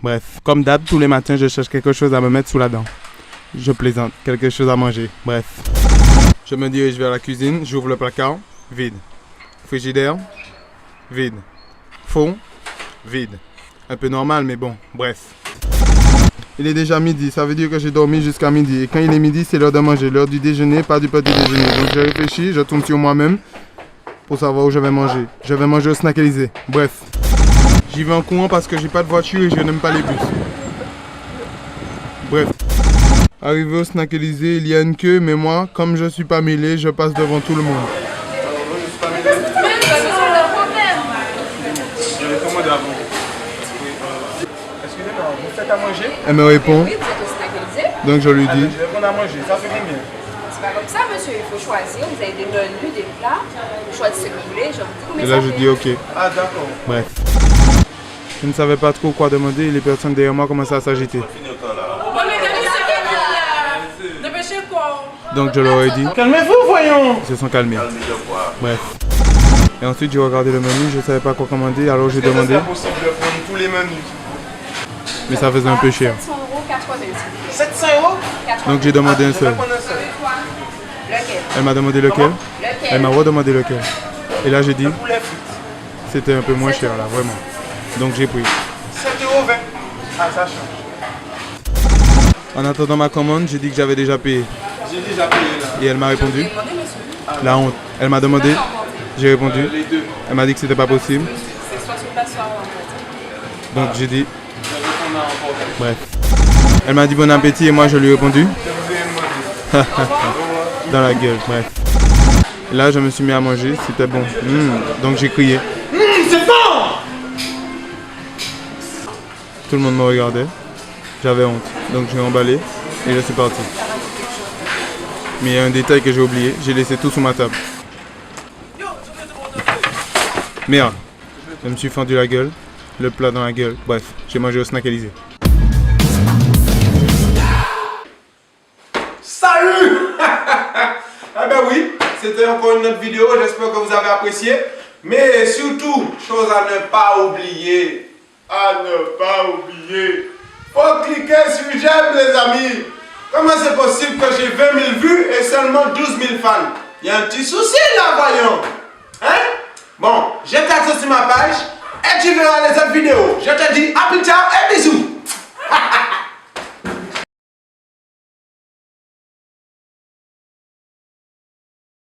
Bref, comme d'hab, tous les matins, je cherche quelque chose à me mettre sous la dent. Je plaisante, quelque chose à manger. Bref. Je me dirige vers la cuisine, j'ouvre le placard, vide. Frigidaire, vide. Four, vide. Un peu normal, mais bon, bref. Il est déjà midi, ça veut dire que j'ai dormi jusqu'à midi. Et quand il est midi, c'est l'heure de manger, l'heure du déjeuner, pas du petit déjeuner. Donc je réfléchis, je tourne sur moi-même pour savoir où je vais manger. Je vais manger au Snack Élysée. Bref. J'y vais en courant parce que j'ai pas de voiture et je n'aime pas les bus. Bref. Arrivé au Snack Élysée, il y a une queue, mais moi, comme je suis pas mêlé, je passe devant tout le monde. Excusez-moi, vous faites à manger? Elle me répond. Oui, vous êtes au Snack Élysée. Donc je lui Je dis. vais prendre à manger, ça fait combien? C'est pas comme ça, monsieur. Il faut choisir. Vous avez des menus, des plats. Vous choisissez ce que vous voulez. Je vous dis combien Et là ça je fait. dis ok. Ah, d'accord. Bref. Je ne savais pas trop quoi demander et les personnes derrière moi commençaient à s'agiter. Donc je leur ai dit. Calmez-vous, voyons! Ils se sont calmés. Bref. Et ensuite j'ai regardé le menu, je ne savais pas quoi commander, alors j'ai demandé. C'est possible de prendre tous les menus. Mais ça faisait un peu cher. 700 euros, 80 000. 700 €? Donc j'ai demandé un Je vais seul. prendre un seul. Lequel? Elle m'a demandé lequel. Elle m'a redemandé lequel. Et là j'ai dit, Poulet frites. c'était un peu moins cher là, vraiment. Donc j'ai pris. 7,20 €. Ah, ça change. En attendant ma commande, j'ai dit que j'avais déjà payé. J'ai déjà payé là. Et elle m'a répondu, Demandez, monsieur. la honte. Elle m'a demandé, j'ai répondu. Les deux. Elle m'a dit que c'était pas possible. C'est soit sur place, soit en fait. Donc j'ai dit, Je vais prendre un emporter. bref. Elle m'a dit bon appétit et moi je lui ai répondu Je vous ai demandé. dans la gueule, bref. Et là je me suis mis à manger, c'était bon. Donc j'ai crié. C'est bon! Tout le monde me regardait. J'avais honte. Donc j'ai emballé et je suis parti. Mais il y a un détail que j'ai oublié, j'ai laissé tout sous ma table. Merde. Je me suis fendu la gueule, le plat dans la gueule. Bref, j'ai mangé au Snack Élysée. Salut! Ah ben oui, c'était encore une autre vidéo, j'espère que vous avez apprécié. Mais surtout, chose à ne pas oublier. À ne pas oublier. Faut cliquer sur j'aime les amis. Comment c'est possible que j'ai 20 000 vues et seulement 12 000 fans? Il y a un petit souci là, voyons. Hein? Bon, je t'attends sur ma page et tu verras les autres vidéos. Je te dis à plus tard et bisous.